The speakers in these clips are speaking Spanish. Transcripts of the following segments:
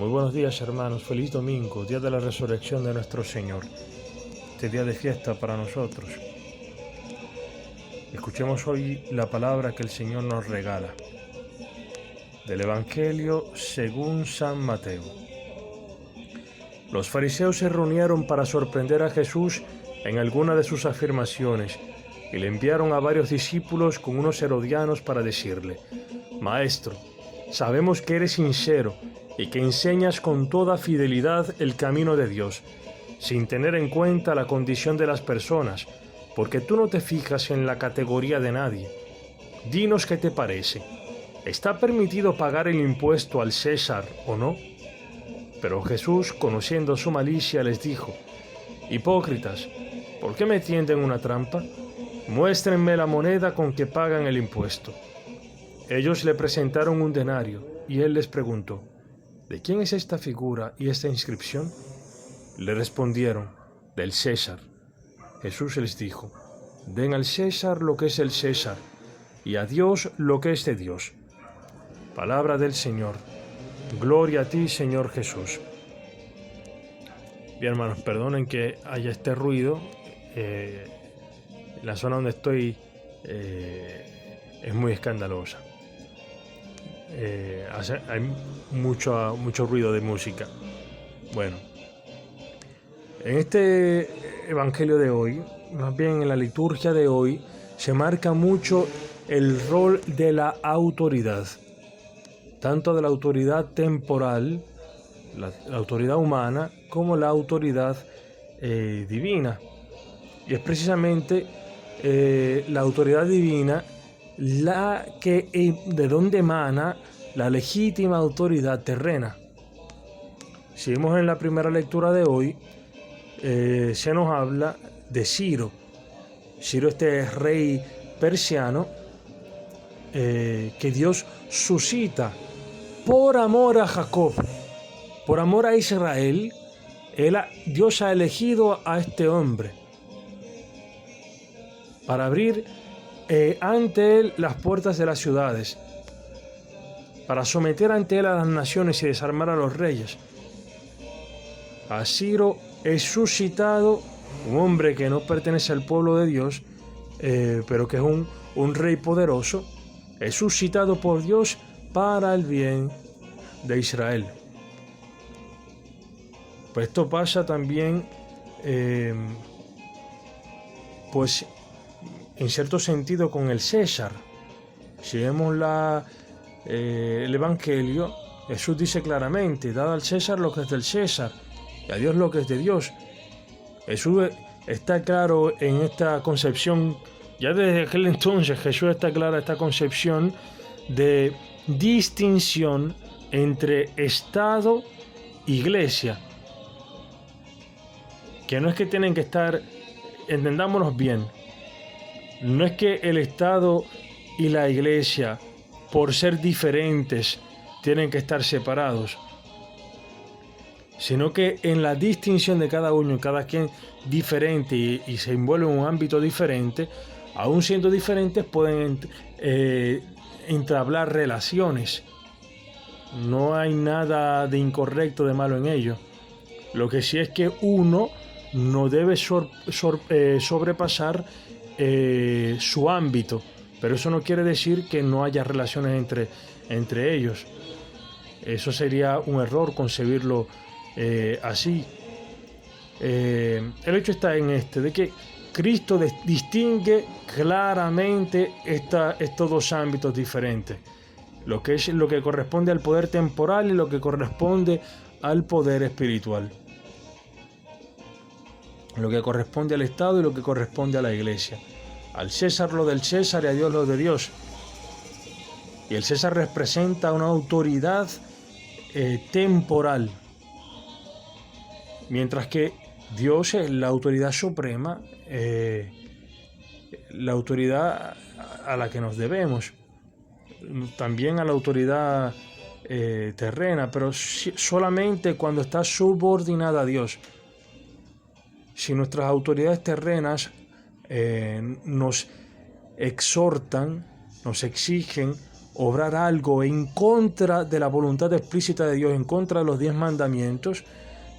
Muy buenos días, hermanos. Feliz domingo, día de la resurrección de nuestro Señor. Este día de fiesta para nosotros. Escuchemos hoy la palabra que el Señor nos regala. Del Evangelio según San Mateo. Los fariseos se reunieron para sorprender a Jesús en alguna de sus afirmaciones y le enviaron a varios discípulos con unos herodianos para decirle: Maestro, sabemos que eres sincero y que enseñas con toda fidelidad el camino de Dios, sin tener en cuenta la condición de las personas, porque tú no te fijas en la categoría de nadie. Dinos qué te parece. ¿Está permitido pagar el impuesto al César o no? Pero Jesús, conociendo su malicia, les dijo: Hipócritas, ¿por qué me tienden una trampa? Muéstrenme la moneda con que pagan el impuesto. Ellos le presentaron un denario, y él les preguntó: ¿de quién es esta figura y esta inscripción? Le respondieron: del César. Jesús les dijo: den al César lo que es del César, y a Dios lo que es de Dios. Palabra del Señor. Gloria a ti, Señor Jesús. Bien, hermanos, perdonen que haya este ruido. La zona donde estoy es muy escandalosa. Hay mucho ruido de música. Bueno, en este evangelio de hoy, más bien en la liturgia de hoy, se marca mucho el rol de la autoridad, tanto de la autoridad temporal, la autoridad humana, como la autoridad divina. Y es precisamente la autoridad divina la que de donde emana la legítima autoridad terrena. Si vemos en la primera lectura de hoy, se nos habla de Ciro. Ciro, este rey persiano que Dios suscita por amor a Jacob, por amor a Israel. Dios ha elegido a este hombre para abrir ante él las puertas de las ciudades, para someter ante él a las naciones y desarmar a los reyes. A Ciro es suscitado un hombre que no pertenece al pueblo de Dios, pero que es un rey poderoso, es suscitado por Dios para el bien de Israel. Pues esto pasa también, pues en cierto sentido, con el César. Si vemos el Evangelio, Jesús dice claramente: dad al César lo que es del César y a Dios lo que es de Dios. Jesús está claro en esta concepción. Ya desde aquel entonces Jesús está clara esta concepción de distinción entre Estado e Iglesia. Que no es que tienen que estar, entendámonos bien, no es que el Estado y la Iglesia, por ser diferentes, tienen que estar separados, sino que en la distinción de cada uno, cada quien diferente y se envuelve en un ámbito diferente, aún siendo diferentes pueden entablar relaciones. No hay nada de incorrecto, de malo en ello. Lo que sí es que uno no debe sobrepasar su ámbito, pero eso no quiere decir que no haya relaciones entre ellos. Eso sería un error concebirlo así. El hecho está en de que Cristo distingue claramente estos dos ámbitos diferentes, lo que corresponde al poder temporal y lo que corresponde al poder espiritual, lo que corresponde al Estado y lo que corresponde a la Iglesia. Al César lo del César y a Dios lo de Dios. Y el César representa una autoridad temporal, mientras que Dios es la autoridad suprema, la autoridad a la que nos debemos, también a la autoridad terrena, pero solamente cuando está subordinada a Dios. Si nuestras autoridades terrenas nos exhortan, nos exigen obrar algo en contra de la voluntad explícita de Dios, en contra de los 10 mandamientos,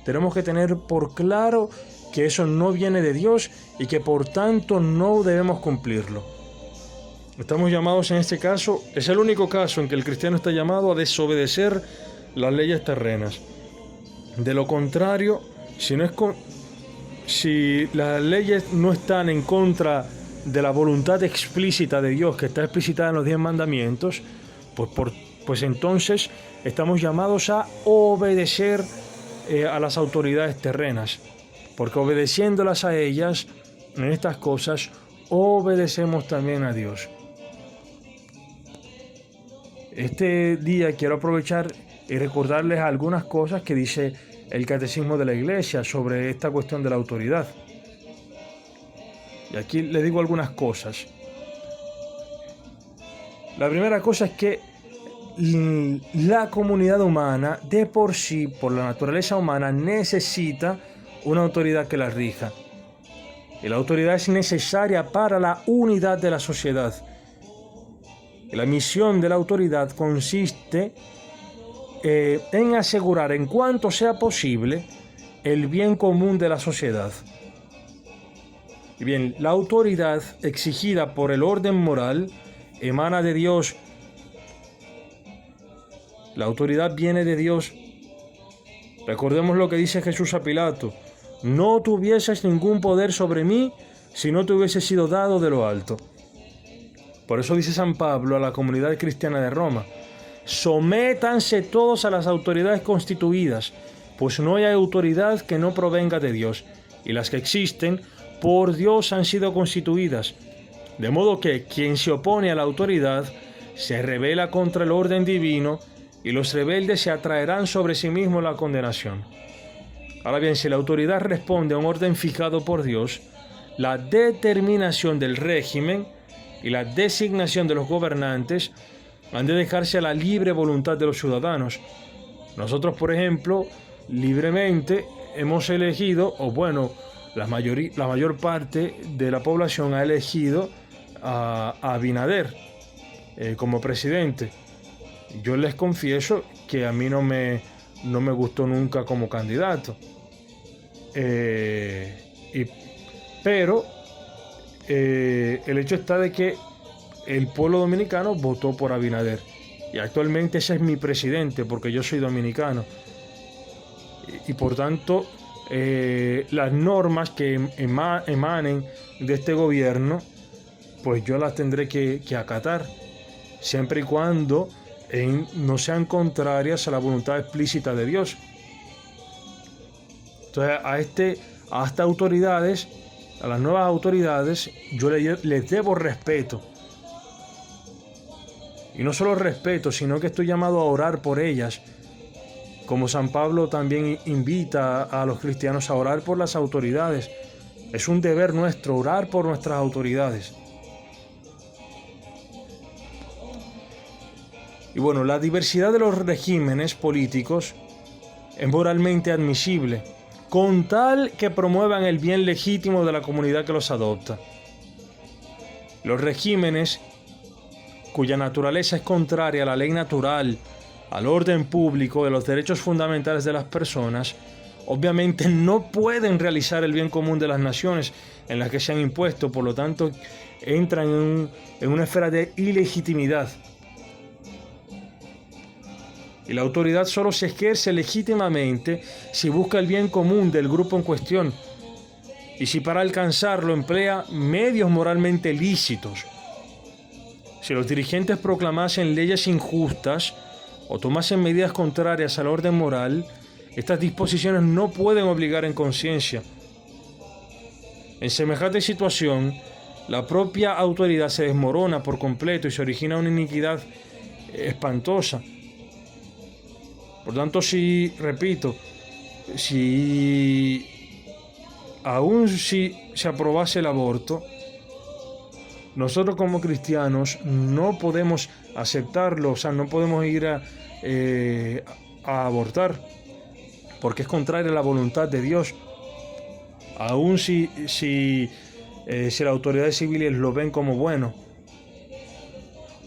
tenemos que tener por claro que eso no viene de Dios y que por tanto no debemos cumplirlo. Estamos llamados en este caso, es el único caso en que el cristiano está llamado a desobedecer las leyes terrenas. De lo contrario, si las leyes no están en contra de la voluntad explícita de Dios, que está explicitada en los 10 mandamientos, pues entonces estamos llamados a obedecer a las autoridades terrenas, porque obedeciéndolas a ellas en estas cosas, obedecemos también a Dios. Este día quiero aprovechar y recordarles algunas cosas que dice el Catecismo de la Iglesia sobre esta cuestión de la autoridad. Y aquí les digo algunas cosas. La primera cosa es que la comunidad humana, de por sí, por la naturaleza humana, necesita una autoridad que la rija. Y la autoridad es necesaria para la unidad de la sociedad. Y la misión de la autoridad consiste en asegurar, en cuanto sea posible, el bien común de la sociedad. Y bien, la autoridad exigida por el orden moral emana de Dios. La autoridad viene de Dios. Recordemos lo que dice Jesús a Pilato: no tuvieses ningún poder sobre mí si no te hubiese sido dado de lo alto. Por eso dice San Pablo a la comunidad cristiana de Roma: sométanse todos a las autoridades constituidas, pues no hay autoridad que no provenga de Dios, y las que existen por Dios han sido constituidas. De modo que quien se opone a la autoridad se rebela contra el orden divino, y los rebeldes se atraerán sobre sí mismos la condenación. Ahora bien, si la autoridad responde a un orden fijado por Dios, la determinación del régimen y la designación de los gobernantes han de dejarse a la libre voluntad de los ciudadanos. Nosotros, por ejemplo, libremente hemos elegido, o bueno, la mayor parte de la población ha elegido a Abinader como presidente. Yo les confieso que a mí no me gustó nunca como candidato. Pero el hecho está de que el pueblo dominicano votó por Abinader. Y actualmente ese es mi presidente, porque yo soy dominicano. Y por tanto, las normas que emanen de este gobierno, pues yo las tendré que acatar, siempre y cuando no sean contrarias a la voluntad explícita de Dios. Entonces a estas autoridades, a las nuevas autoridades, yo les debo respeto. Y no solo respeto, sino que estoy llamado a orar por ellas, como San Pablo también invita a los cristianos a orar por las autoridades. Es un deber nuestro orar por nuestras autoridades. Y bueno, la diversidad de los regímenes políticos es moralmente admisible, con tal que promuevan el bien legítimo de la comunidad que los adopta. Los regímenes cuya naturaleza es contraria a la ley natural, al orden público, de los derechos fundamentales de las personas, obviamente no pueden realizar el bien común de las naciones en las que se han impuesto, por lo tanto entran en una esfera de ilegitimidad. Y la autoridad solo se ejerce legítimamente si busca el bien común del grupo en cuestión y si para alcanzarlo emplea medios moralmente lícitos. Si los dirigentes proclamasen leyes injustas o tomasen medidas contrarias al orden moral, estas disposiciones no pueden obligar en conciencia. En semejante situación, la propia autoridad se desmorona por completo y se origina una iniquidad espantosa. Por tanto, aún si se aprobase el aborto, nosotros como cristianos no podemos aceptarlo, o sea, no podemos ir a abortar, porque es contraria a la voluntad de Dios. Aún si las autoridades civiles lo ven como bueno,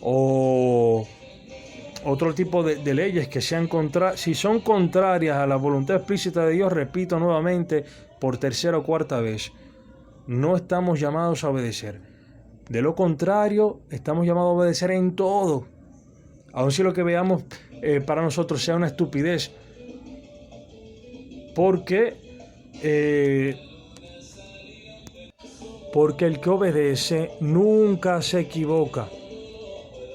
o otro tipo de leyes que sean si son contrarias a la voluntad explícita de Dios, repito nuevamente por tercera o cuarta vez, no estamos llamados a obedecer. De lo contrario, estamos llamados a obedecer en todo, aun si lo que veamos para nosotros sea una estupidez, porque el que obedece nunca se equivoca.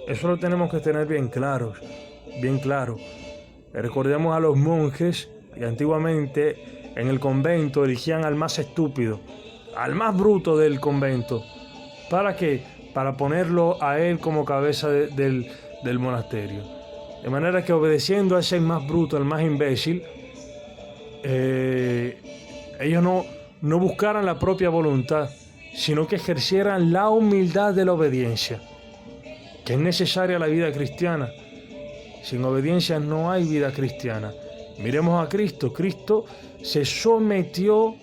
Eso lo tenemos que tener bien claro. Recordemos a los monjes que antiguamente en el convento elegían al más estúpido, al más bruto del convento. ¿Para qué? Para ponerlo a él como cabeza del monasterio. De manera que obedeciendo a ese más bruto, al más imbécil, ellos no buscaran la propia voluntad, sino que ejercieran la humildad de la obediencia, que es necesaria a la vida cristiana. Sin obediencia no hay vida cristiana. Miremos a Cristo. Cristo se sometió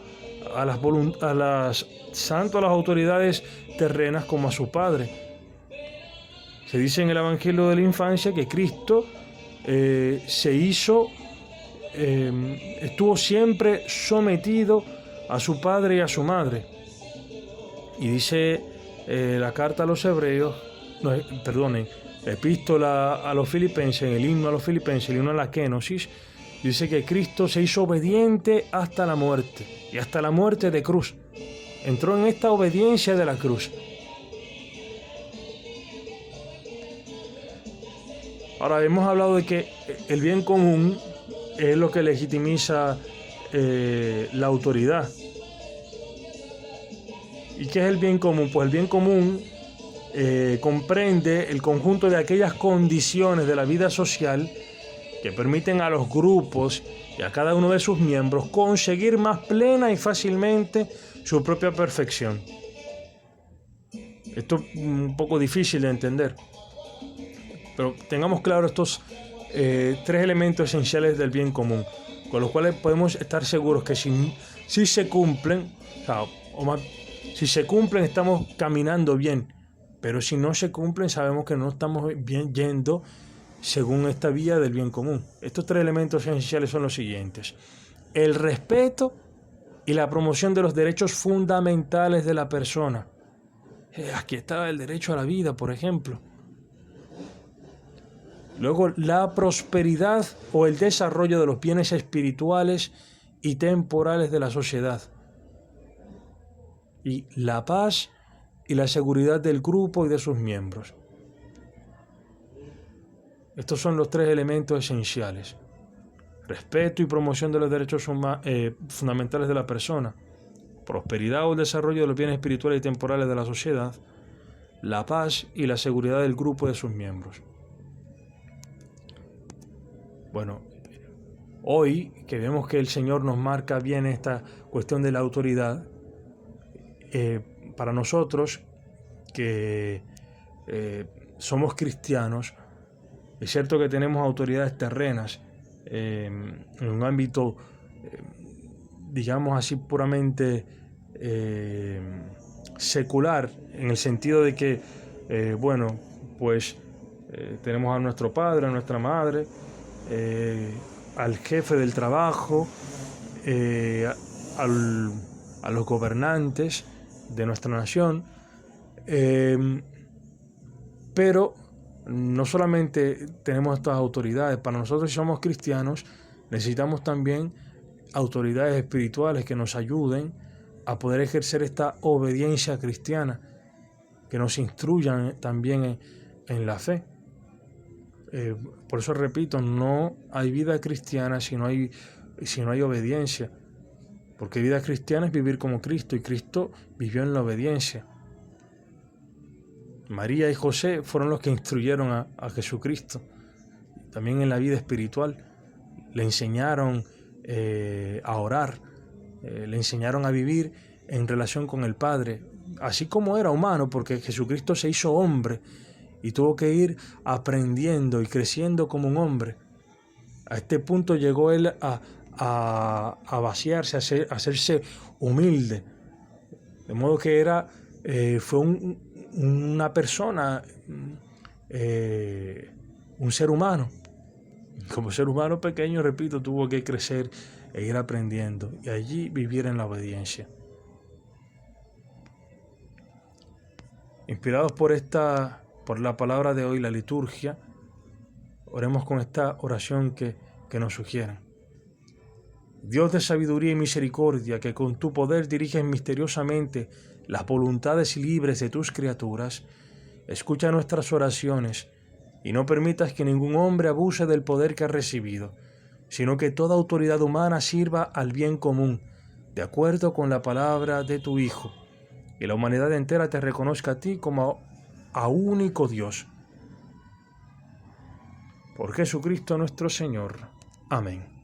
tanto a las autoridades terrenas como a su Padre. Se dice en el Evangelio de la Infancia que Cristo estuvo siempre sometido a su Padre y a su Madre. Y dice la carta a los hebreos, la epístola a los filipenses, el himno a los filipenses, el himno a la Kénosis, dice que Cristo se hizo obediente hasta la muerte, y hasta la muerte de cruz. Entró en esta obediencia de la cruz. Ahora, hemos hablado de que el bien común es lo que legitimiza la autoridad. ¿Y qué es el bien común? Pues el bien común comprende el conjunto de aquellas condiciones de la vida social que permiten a los grupos y a cada uno de sus miembros conseguir más plena y fácilmente su propia perfección. Esto es un poco difícil de entender, pero tengamos claro estos tres elementos esenciales del bien común, con los cuales podemos estar seguros que si se cumplen, si se cumplen estamos caminando bien, pero si no se cumplen sabemos que no estamos bien yendo según esta vía del bien común. Estos tres elementos esenciales son los siguientes: el respeto y la promoción de los derechos fundamentales de la persona. Aquí está el derecho a la vida, por ejemplo. Luego, la prosperidad o el desarrollo de los bienes espirituales y temporales de la sociedad. Y la paz y la seguridad del grupo y de sus miembros. Estos son los tres elementos esenciales: respeto y promoción de los derechos fundamentales de la persona, prosperidad o el desarrollo de los bienes espirituales y temporales de la sociedad, la paz y la seguridad del grupo y de sus miembros. Bueno, hoy que vemos que el Señor nos marca bien esta cuestión de la autoridad, para nosotros que somos cristianos, es cierto que tenemos autoridades terrenas en un ámbito, digamos así, puramente secular, en el sentido de que, tenemos a nuestro padre, a nuestra madre, al jefe del trabajo, a los gobernantes de nuestra nación, pero no solamente tenemos estas autoridades. Para nosotros, si somos cristianos, necesitamos también autoridades espirituales que nos ayuden a poder ejercer esta obediencia cristiana, que nos instruyan también en la fe. Por eso repito, no hay vida cristiana si no hay obediencia, porque vida cristiana es vivir como Cristo, y Cristo vivió en la obediencia. María y José fueron los que instruyeron a Jesucristo, también en la vida espiritual. Le enseñaron a orar, le enseñaron a vivir en relación con el Padre, así como era humano, porque Jesucristo se hizo hombre y tuvo que ir aprendiendo y creciendo como un hombre. A este punto llegó él a vaciarse, a hacerse humilde, de modo que fue una persona un ser humano. Como ser humano pequeño, repito, tuvo que crecer e ir aprendiendo y allí vivir en la obediencia. Inspirados por la palabra de hoy, la liturgia, oremos con esta oración que nos sugieren. Dios de sabiduría y misericordia, que con tu poder diriges misteriosamente las voluntades libres de tus criaturas, escucha nuestras oraciones y no permitas que ningún hombre abuse del poder que ha recibido, sino que toda autoridad humana sirva al bien común, de acuerdo con la palabra de tu Hijo, y la humanidad entera te reconozca a ti como a único Dios. Por Jesucristo nuestro Señor. Amén.